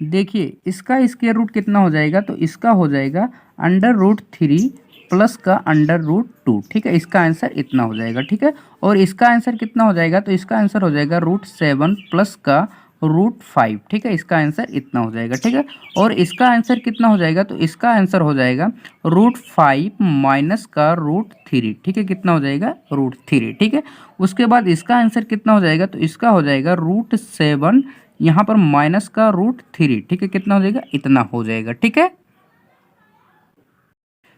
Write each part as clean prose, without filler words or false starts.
देखिए इसका square root कितना हो जाएगा, तो इसका हो जाएगा √3 प्लस का √2। ठीक है, इसका आंसर इतना हो जाएगा। ठीक है, और इसका आंसर कितना हो जाएगा, तो इसका आंसर हो जाएगा √7 प्लस का √5। ठीक है, इसका आंसर इतना हो जाएगा। ठीक है, और इसका आंसर कितना हो जाएगा, तो इसका आंसर हो जाएगा √5 माइनस का √3। ठीक है, कितना हो जाएगा, √3। ठीक है, उसके बाद इसका आंसर कितना हो जाएगा, तो इसका हो जाएगा √7 यहाँ पर माइनस का √3। ठीक है, कितना हो जाएगा, इतना हो जाएगा। ठीक है,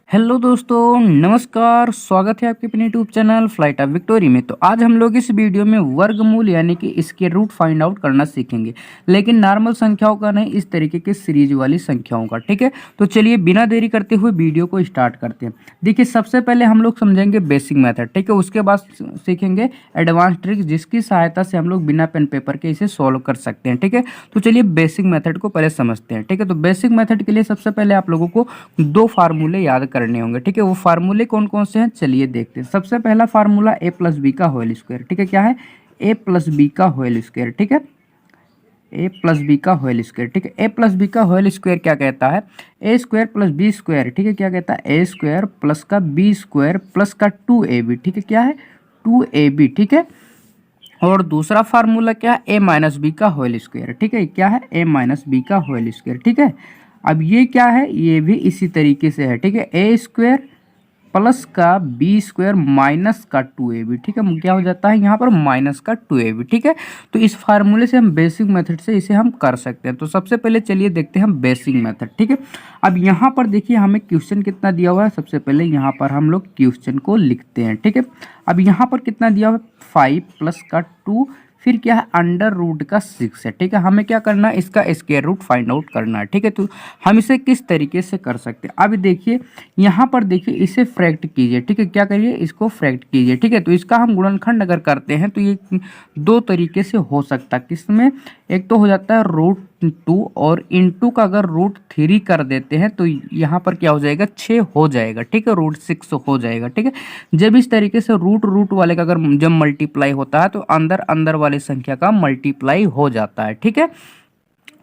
हेलो दोस्तों, नमस्कार, स्वागत है आपके अपने YouTube channel flight of victory में। तो आज हम लोग इस वीडियो में वर्गमूल यानी कि स्क्वायर रूट फाइंड आउट करना सीखेंगे, लेकिन नॉर्मल संख्याओं का नहीं, इस तरीके के सीरीज वाली संख्याओं का। ठीक है, तो चलिए बिना देरी करते हुए वीडियो को स्टार्ट करते हैं। देखिए सबसे पहले हम लोग समझेंगे बेसिक मेथड। ठीक है, उसके बाद सीखेंगे एडवांस ट्रिक, जिसकी सहायता से हम लोग बिना पेन पेपर के इसे सॉल्व कर सकते हैं। ठीक है, तो चलिए बेसिक मेथड को पहले समझते हैं। ठीक है, तो बेसिक मेथड के लिए सबसे पहले आप लोगों को दो फार्मूले याद करने होंगे। ठीक है, वो फार्मूले कौन कौन से हैं, चलिए देखते हैं। सबसे पहला फार्मूला a प्लस बी का होल स्क्वायर। ठीक है, क्या है, a प्लस बी का होल स्क्वायर। ठीक है, a प्लस बी का होल स्क्वायर। ठीक है, a प्लस बी का होल स्क्वायर क्या कहता है, a square plus B square. ठीक है, क्या कहता है, a स्क्वायर प्लस का बी स्क्वायर प्लस का 2ab। ठीक है, क्या है, 2ab। ठीक है, और दूसरा फार्मूला क्या है, a माइनस बी का होल स्क्वायर। ठीक है, क्या है, a माइनस बी का होल स्क्वायर। ठीक है, अब ये क्या है, ये भी इसी तरीके से है। ठीक है, a स्क्वायर प्लस का बी स्क्वायर माइनस का 2ab। ठीक है, क्या हो जाता है यहाँ पर, माइनस का 2ab। ठीक है, तो इस फार्मूले से हम बेसिक मेथड से इसे हम कर सकते हैं। तो सबसे पहले चलिए देखते हैं हम बेसिक मेथड। ठीक है, अब यहाँ पर देखिए हमें क्वेश्चन कितना दिया हुआ है, सबसे पहले यहाँ पर हम लोग क्वेश्चन को लिखते हैं। ठीक है, अब यहाँ पर कितना दिया हुआ है, 5 प्लस का 2, फिर क्या है, √6 है। ठीक है, हमें क्या करना है, इसका स्क्वायर रूट फाइंड आउट करना है। ठीक है, तो हम इसे किस तरीके से कर सकते हैं, अब देखिए यहाँ पर देखिए इसे फ्रैक्ट कीजिए। ठीक है, क्या करिए, इसको फ्रैक्ट कीजिए। ठीक है, तो इसका हम गुणनखंड अगर करते हैं तो ये दो तरीके से हो सकता है। किसमें, एक तो हो जाता है √2, और इनटू का अगर √3 कर देते हैं तो यहाँ पर क्या हो जाएगा, 6 हो जाएगा। ठीक है, √6 हो जाएगा। ठीक है, जब इस तरीके से रूट वाले का अगर जब मल्टीप्लाई होता है तो अंदर अंदर वाले संख्या का मल्टीप्लाई हो जाता है। ठीक है,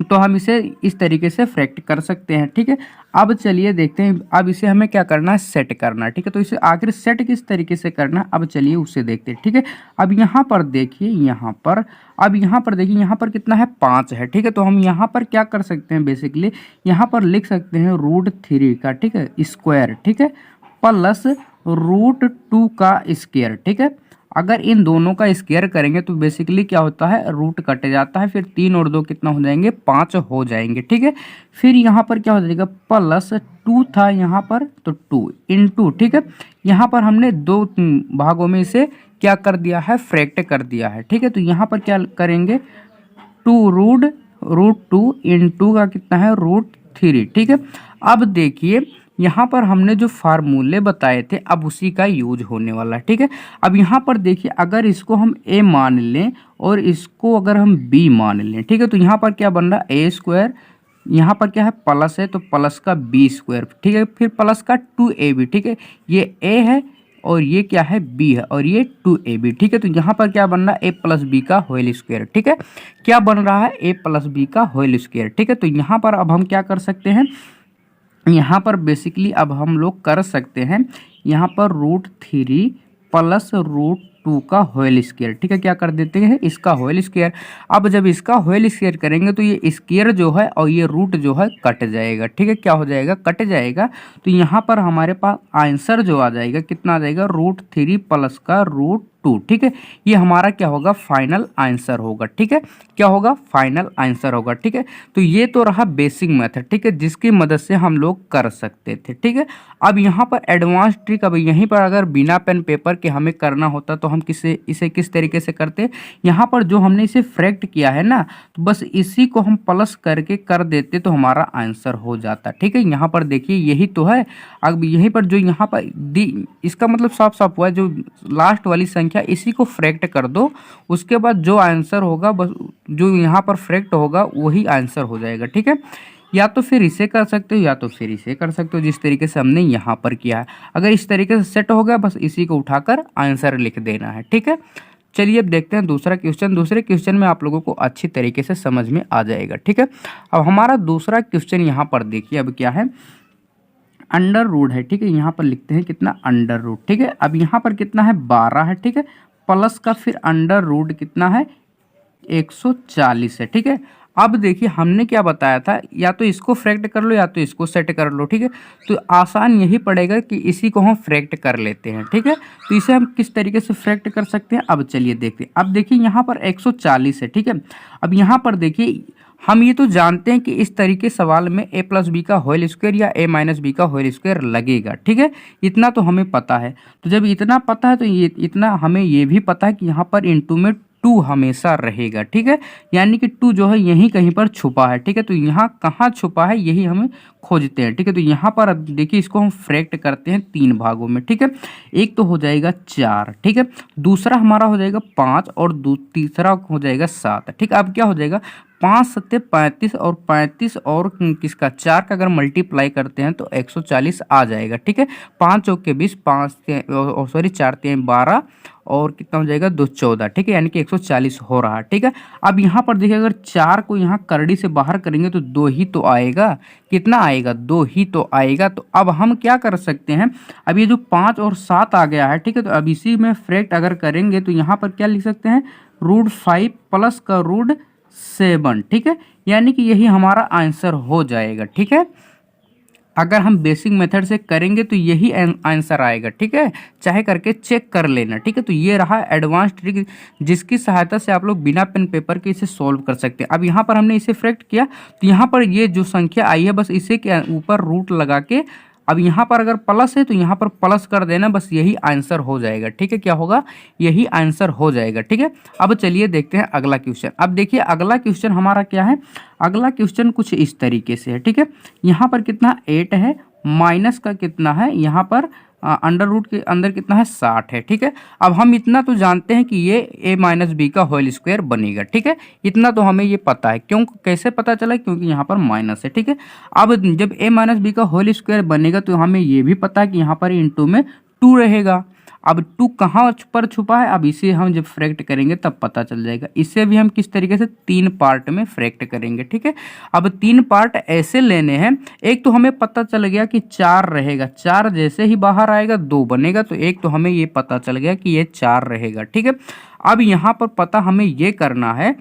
तो हम इसे इस तरीके से फ्रैक्ट कर सकते हैं। ठीक है, अब चलिए देखते हैं, अब इसे हमें क्या करना है, सेट करना है। ठीक है, तो इसे आखिर सेट किस तरीके से करना है, अब चलिए उसे देखते हैं। ठीक है, अब यहाँ पर देखिए, यहाँ पर अब यहाँ पर देखिए, यहाँ पर कितना है, 5 है। ठीक है, तो हम यहाँ पर क्या कर सकते हैं, बेसिकली यहाँ पर लिख सकते हैं √3 का, ठीक है, स्क्वायर। ठीक है, प्लस √2 का स्क्वायर। ठीक है, अगर इन दोनों का स्क्वायर करेंगे तो बेसिकली क्या होता है, रूट कट जाता है, फिर 3 और 2 कितना हो जाएंगे, 5 हो जाएंगे। ठीक है, फिर यहाँ पर क्या हो जाएगा, प्लस 2 था यहाँ पर, तो 2 इंटू। ठीक है, यहाँ पर हमने दो भागों में इसे क्या कर दिया है, फ्रैक्ट कर दिया है। ठीक है, तो यहाँ पर क्या करेंगे, 2√2 इंटू का कितना है, √3। ठीक है, अब देखिए यहाँ पर हमने जो फार्मूले बताए थे अब उसी का यूज होने वाला है। ठीक है, अब यहाँ पर देखिए अगर इसको हम a मान लें और इसको अगर हम b मान लें, ठीक है, तो यहाँ पर क्या बन रहा है, a स्क्वायर, यहाँ पर क्या है, प्लस है तो प्लस का b स्क्वायर। ठीक है, फिर प्लस का 2ab। ठीक है, ये a है और ये क्या है, b है, और ये 2ab। ठीक है, तो यहाँ पर क्या बन रहा है, a प्लस बी का होल स्क्वायर। ठीक है, क्या बन रहा है, a प्लस बी का होल स्क्वायर। ठीक है, तो यहाँ पर अब हम क्या कर सकते हैं, यहाँ पर बेसिकली अब हम लोग कर सकते हैं, यहाँ पर √3 प्लस √2 का होल स्क्वायर। ठीक है, क्या कर देते हैं, इसका होल स्क्वायर। अब जब इसका होल स्क्वायर करेंगे तो ये स्क्वायर जो है और ये रूट जो है कट जाएगा। ठीक है, क्या हो जाएगा, कट जाएगा, तो यहाँ पर हमारे पास आंसर जो आ जाएगा, कितना आ जाएगा, √3 प्लस का √2। ठीक है, ये हमारा क्या होगा, फाइनल आंसर होगा। ठीक है, क्या होगा, फाइनल आंसर होगा। ठीक है, तो ये तो रहा बेसिक मेथड। ठीक है, जिसकी मदद से हम लोग कर सकते थे। ठीक है, अब यहाँ पर एडवांस ट्रिक, अब यहीं पर अगर बिना पेन पेपर के हमें करना होता तो हम इसे किस तरीके से करते, यहाँ पर जो हमने इसे फ्रैक्ट किया है ना, तो बस इसी को हम प्लस करके कर देते तो हमारा आंसर हो जाता। ठीक है, यहाँ पर देखिए यही तो है। अब यहीं पर जो यहाँ पर इसका मतलब साफ साफ हुआ है, जो लास्ट वाली संख्या इसी को फ्रैक्ट कर दो, उसके बाद जो आंसर होगा, बस जो यहाँ पर फ्रैक्ट होगा वही आंसर हो जाएगा। ठीक है, या तो फिर इसे कर सकते हो या तो फिर इसे कर सकते हो, जिस तरीके से हमने यहाँ पर किया है। अगर इस तरीके से सेट हो गया, बस इसी को उठाकर आंसर लिख देना है। ठीक है, चलिए अब देखते हैं दूसरा क्वेश्चन। दूसरे क्वेश्चन में आप लोगों को अच्छी तरीके से समझ में आ जाएगा, ठीक है। अब हमारा दूसरा क्वेश्चन यहाँ पर देखिए, अब क्या है, अंडर रूट है, ठीक है। यहाँ पर लिखते हैं कितना, अंडर रूट, ठीक है। अब यहाँ पर कितना है, 12 है, ठीक है, प्लस का फिर अंडर रूट कितना है, 140 है, ठीक है। अब देखिए हमने क्या बताया था, या तो इसको फ्रैक्ट कर लो या तो इसको सेट कर लो, ठीक है। तो आसान यही पड़ेगा कि इसी को हम फ्रैक्ट कर लेते हैं, ठीक है। तो इसे हम किस तरीके से फ्रैक्ट कर सकते हैं, अब चलिए देखते हैं। अब देखिए यहाँ पर 140 है, ठीक है। अब यहाँ पर देखिए हम ये तो जानते हैं कि इस तरीके सवाल में a प्लस बी का होल स्क्वायर या a माइनस बी का होल स्क्वायर लगेगा, ठीक है। इतना तो हमें पता है। तो जब इतना पता है तो ये इतना हमें ये भी पता है कि यहाँ पर इनटू में 2 हमेशा रहेगा, ठीक है। यानी कि 2 जो है यहीं कहीं पर छुपा है, ठीक है। तो यहाँ कहाँ छुपा है यही हमें खोजते हैं, ठीक है। तो यहाँ पर अब देखिए इसको हम फ्रैक्ट करते हैं 3 भागों में, ठीक है। एक तो हो जाएगा 4, ठीक है, दूसरा हमारा हो जाएगा 5 और तीसरा हो जाएगा 7, ठीक है। अब क्या हो जाएगा, 5 सत्ते 35 और 35 और किसका 4 का अगर मल्टीप्लाई करते हैं तो 140 आ जाएगा, ठीक है। 5 चौक के 20, 4 3 12 और कितना हो जाएगा 2 14, ठीक है। यानी कि 140 हो रहा है, ठीक है। अब यहाँ पर देखिए अगर 4 को यहाँ करड़ी से बाहर करेंगे तो 2 ही तो आएगा, कितना आएगा, 2 ही तो आएगा। तो अब हम क्या कर सकते हैं, अब ये जो 5 और 7 आ गया है, ठीक है। तो अब इसी में फ्रैक्ट अगर करेंगे तो यहाँ पर क्या लिख सकते हैं, √5 प्लस का √7, ठीक है। यानी कि यही हमारा आंसर हो जाएगा, ठीक है। अगर हम बेसिक मेथड से करेंगे तो यही आंसर आएगा, ठीक है। चाहे करके चेक कर लेना, ठीक है। तो ये रहा एडवांस ट्रिक जिसकी सहायता से आप लोग बिना पेन पेपर के इसे सॉल्व कर सकते हैं। अब यहाँ पर हमने इसे फ्रैक्ट किया तो यहाँ पर ये जो संख्या आई है बस इसे के ऊपर रूट लगा के, अब यहाँ पर अगर प्लस है तो यहाँ पर प्लस कर देना, बस यही आंसर हो जाएगा, ठीक है। क्या होगा, यही आंसर हो जाएगा, ठीक है। अब चलिए देखते हैं अगला क्वेश्चन। अब देखिए अगला क्वेश्चन हमारा क्या है, अगला क्वेश्चन कुछ इस तरीके से है, ठीक है। यहाँ पर कितना 8 है, माइनस का कितना है, यहाँ पर अंडर रूट के अंदर कितना है 60 है, ठीक है। अब हम इतना तो जानते हैं कि ये a माइनस बी का होल स्क्वायर बनेगा, ठीक है। इतना तो हमें ये पता है, क्यों, कैसे पता चला, क्योंकि यहाँ पर माइनस है, ठीक है। अब जब a माइनस बी का होल स्क्वायर बनेगा तो हमें ये भी पता है कि यहाँ पर इनटू में 2 रहेगा। अब 2 कहाँ पर छुपा है, अब इसे हम जब फ्रैक्ट करेंगे तब पता चल जाएगा। इसे भी हम किस तरीके से 3 पार्ट में फ्रैक्ट करेंगे, ठीक है। अब 3 पार्ट ऐसे लेने हैं, एक तो हमें पता चल गया कि 4 रहेगा, 4 जैसे ही बाहर आएगा 2 बनेगा, तो एक तो हमें ये पता चल गया कि ये 4 रहेगा, ठीक है। अब यहाँ पर पता हमें ये करना है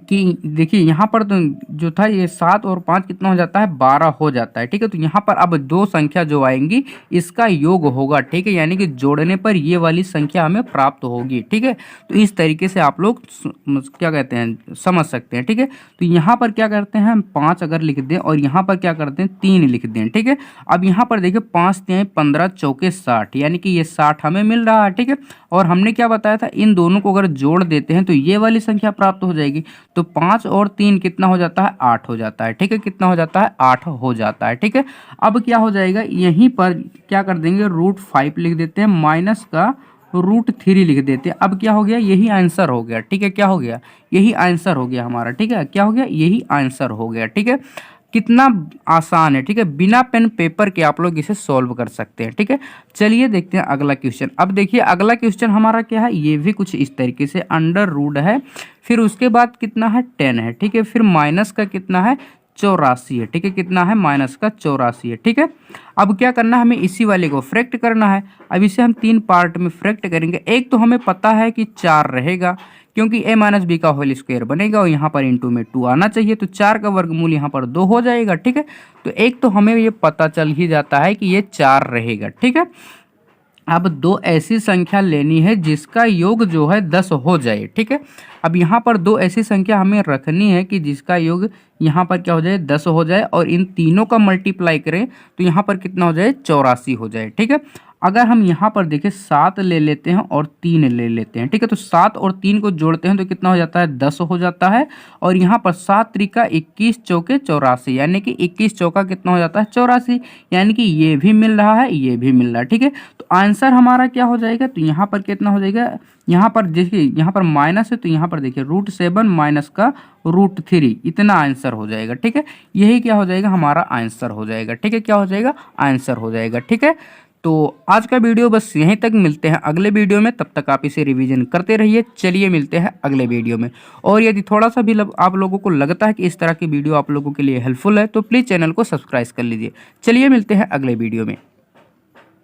कि देखिए यहाँ पर तो जो था ये 7 और 5 कितना हो जाता है, 12 हो जाता है, ठीक है। तो यहाँ पर अब 2 संख्या जो आएंगी इसका योग होगा, ठीक है। यानी कि जोड़ने पर ये वाली संख्या हमें प्राप्त होगी, ठीक है। तो इस तरीके से आप लोग क्या कहते हैं समझ सकते हैं, ठीक है। तो यहाँ पर क्या करते हैं हम 5 अगर लिख दें और यहाँ पर क्या करते हैं 3 लिख दें, ठीक है। अब यहाँ पर देखिए 5 3 15 चौके 60, यानी कि ये 60 हमें मिल रहा है, ठीक है। और हमने क्या बताया था, इन दोनों को अगर जोड़ देते हैं तो ये वाली संख्या प्राप्त हो जाएगी। तो 5 और 3 कितना हो जाता है, 8 हो जाता है, ठीक है। कितना हो जाता है, 8 हो जाता है, ठीक है। अब क्या हो जाएगा, यहीं पर क्या कर देंगे, √5 लिख देते हैं, माइनस का √3 लिख देते हैं। अब क्या हो गया, यही आंसर हो गया, ठीक है। क्या हो गया, यही आंसर हो गया हमारा, ठीक है। क्या हो गया, यही आंसर हो गया, ठीक है। कितना आसान है, ठीक है। बिना पेन पेपर के आप लोग इसे सॉल्व कर सकते हैं, ठीक है। चलिए देखते हैं अगला क्वेश्चन। अब देखिए अगला क्वेश्चन हमारा क्या है, ये भी कुछ इस तरीके से अंडर रूट है, फिर उसके बाद कितना है 10 है, ठीक है। फिर माइनस का कितना है 84 है, ठीक है। कितना है, माइनस का 84 है, ठीक है। अब क्या करना है, हमें इसी वाले को फ्रैक्ट करना है। अब इसे हम 3 पार्ट में फ्रैक्ट करेंगे। एक तो हमें पता है कि 4 रहेगा, क्योंकि a माइनस बी का होल स्क्वायर बनेगा और यहाँ पर इनटू में 2 आना चाहिए, तो 4 का वर्गमूल यहाँ पर 2 हो जाएगा, ठीक है। तो एक तो हमें ये पता चल ही जाता है कि ये 4 रहेगा, ठीक है। अब 2 ऐसी संख्या लेनी है जिसका योग जो है 10 हो जाए, ठीक है। अब यहाँ पर 2 ऐसी संख्या हमें रखनी है कि जिसका योग यहाँ पर क्या हो जाए, 10 हो जाए, और इन तीनों का मल्टीप्लाई करें तो यहाँ पर कितना हो जाए, 84 हो जाए, ठीक है। अगर हम यहाँ पर देखें 7 ले लेते हैं और 3 ले लेते हैं, ठीक है। तो 7 और 3 को जोड़ते हैं तो कितना हो जाता है, 10 हो जाता है। और यहाँ पर 7 त्रिका 21 चौके 84, यानी कि 21 चौका कितना हो जाता है, 84, यानी कि ये भी मिल रहा है, ये भी मिल रहा है, ठीक है। तो आंसर हमारा क्या हो जाएगा, तो यहाँ पर कितना हो जाएगा, यहाँ पर देखिए यहाँ पर माइनस है तो यहाँ पर देखिए √7 माइनस का √3, इतना आंसर हो जाएगा, ठीक है। यही क्या हो जाएगा, हमारा आंसर हो जाएगा, ठीक है। क्या हो जाएगा, आंसर हो जाएगा, ठीक है। तो आज का वीडियो बस यहीं तक, मिलते हैं अगले वीडियो में, तब तक आप इसे रिवीजन करते रहिए। चलिए मिलते हैं अगले वीडियो में। और यदि थोड़ा सा भी आप लोगों को लगता है कि इस तरह की वीडियो आप लोगों के लिए हेल्पफुल है तो प्लीज़ चैनल को सब्सक्राइब कर लीजिए। चलिए मिलते हैं अगले वीडियो में।